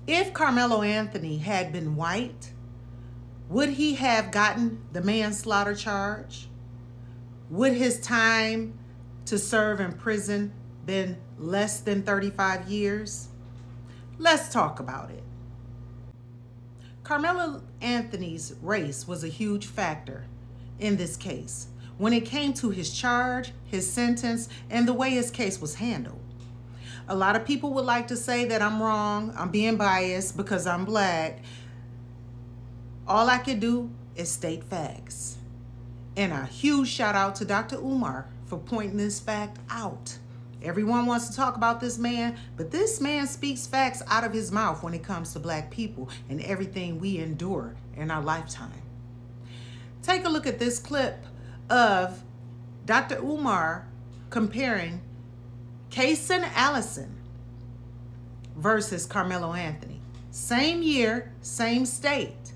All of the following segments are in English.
If Karmelo Anthony had been white, would he have gotten the manslaughter charge? Would his time to serve in prison been less than 35 years? Let's talk about it. Karmelo Anthony's race was a huge factor in this case when it came to his charge, his sentence, and the way his case was handled. A lot of people would like to say that I'm wrong, I'm being biased because I'm black. All I can do is state facts. And a huge shout out to Dr. Umar for pointing this fact out. Everyone wants to talk about this man, but this man speaks facts out of his mouth when it comes to black people and everything we endure in our lifetime. Take a look at this clip of Dr. Umar comparing Cason Allison versus Karmelo Anthony. Same year, same state,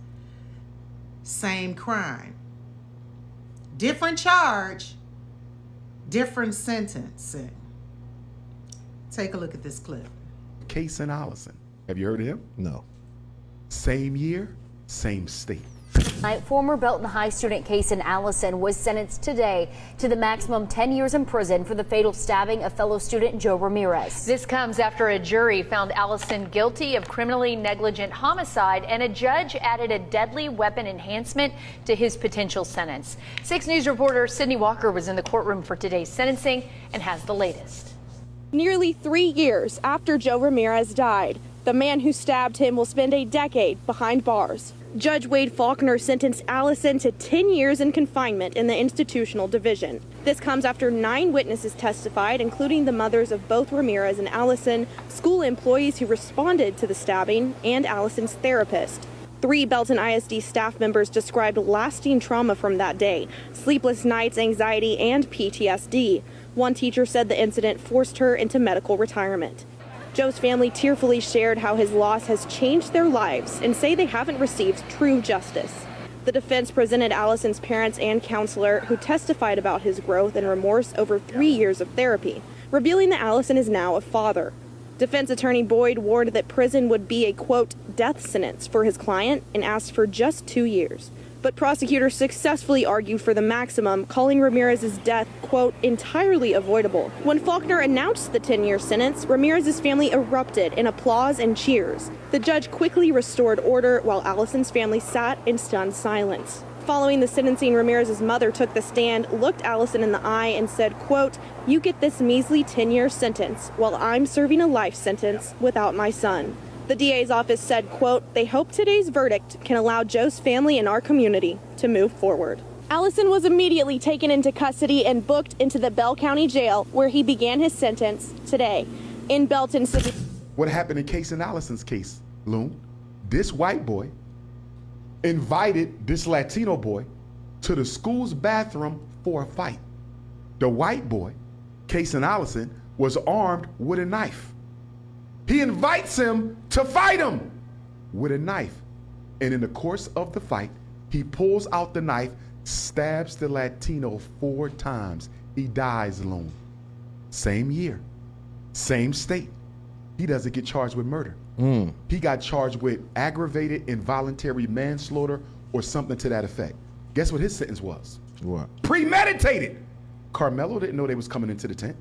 same crime. Different charge, different sentencing. Take a look at this clip. Cason Allison. Have you heard of him? No. Same year, same state. Former Belton High student Cason Allison was sentenced today to the maximum 10 years in prison for the fatal stabbing of fellow student Joe Ramirez. This comes after a jury found Allison guilty of criminally negligent homicide, and a judge added a deadly weapon enhancement to his potential sentence. 6 News reporter Sydney Walker was in the courtroom for today's sentencing and has the latest. Nearly 3 years after Joe Ramirez died, the man who stabbed him will spend a decade behind bars. Judge Wade Faulkner sentenced Allison to 10 years in confinement in the institutional division. This comes after 9 witnesses testified, including the mothers of both Ramirez and Allison, school employees who responded to the stabbing, and Allison's therapist. 3 Belton ISD staff members described lasting trauma from that day: sleepless nights, anxiety, and PTSD. One teacher said the incident forced her into medical retirement. Joe's family tearfully shared how his loss has changed their lives and say they haven't received true justice. The defense presented Allison's parents and counselor, who testified about his growth and remorse over 3 years of therapy, revealing that Allison is now a father. Defense attorney Boyd warned that prison would be a, quote, death sentence for his client and asked for just 2 years. But prosecutors successfully argued for the maximum, calling Ramirez's death, quote, entirely avoidable. When Faulkner announced the 10-year sentence, Ramirez's family erupted in applause and cheers. The judge quickly restored order while Allison's family sat in stunned silence. Following the sentencing, Ramirez's mother took the stand, looked Allison in the eye, and said, quote, "You get this measly 10-year sentence while I'm serving a life sentence without my son." The DA's office said, quote, "They hope today's verdict can allow Joe's family and our community to move forward." Allison was immediately taken into custody and booked into the Bell County Jail, where he began his sentence today. In Belton City. What happened in Cason Allison's case, Loon? This white boy invited this Latino boy to the school's bathroom for a fight. The white boy, Cason Allison, was armed with a knife. He invites him to fight him with a knife. And in the course of the fight, he pulls out the knife, stabs the Latino 4 times. He dies alone. Same year, same state. He doesn't get charged with murder. He got charged with aggravated involuntary manslaughter or something to that effect. Guess what his sentence was? What? Premeditated. Karmelo didn't know they was coming into the tent.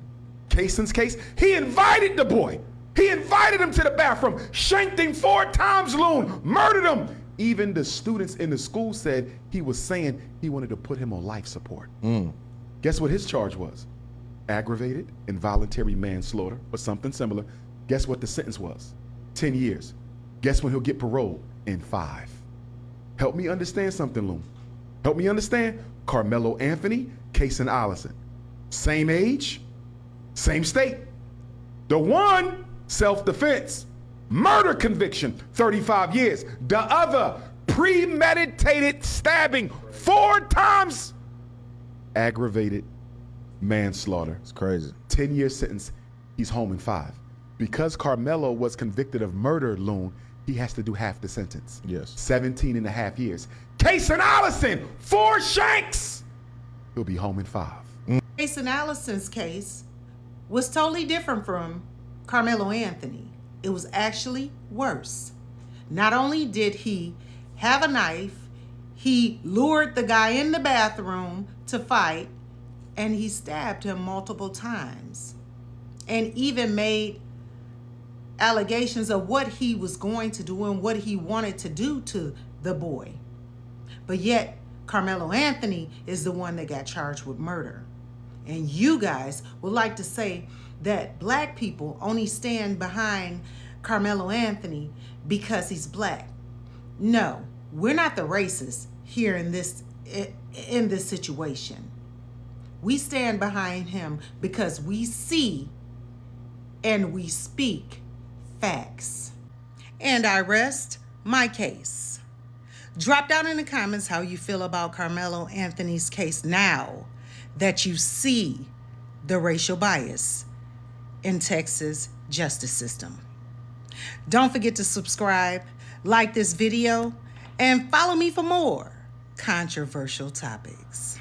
Cason's case, he invited the boy. He invited him to the bathroom, shanked him 4 times, Loon, murdered him. Even the students in the school said he was saying he wanted to put him on life support. Guess what his charge was? Aggravated involuntary manslaughter or something similar. Guess what the sentence was? 10 years. Guess when he'll get paroled? In 5. Help me understand something, Loon. Help me understand. Karmelo Anthony, Cason Allison. Same age, same state. The one, self-defense, murder conviction, 35 years. The other, premeditated stabbing 4 times, aggravated manslaughter. It's crazy. 10-year sentence, he's home in 5. Because Karmelo was convicted of murder, Loon, he has to do half the sentence. Yes. 17 and a half years. Cason Allison, 4 shanks. He'll be home in 5. Cason Allison's case was totally different from Karmelo Anthony. It was actually worse. Not only did he have a knife, he lured the guy in the bathroom to fight, and he stabbed him multiple times, and even made allegations of what he was going to do and what he wanted to do to the boy. But yet, Karmelo Anthony is the one that got charged with murder. And you guys would like to say that black people only stand behind Karmelo Anthony because he's black. No, we're not the racists here in this situation. We stand behind him because we see and we speak facts. And I rest my case. Drop down in the comments how you feel about Karmelo Anthony's case now that you see the racial bias in Texas justice system. Don't forget to subscribe, like this video, and follow me for more controversial topics.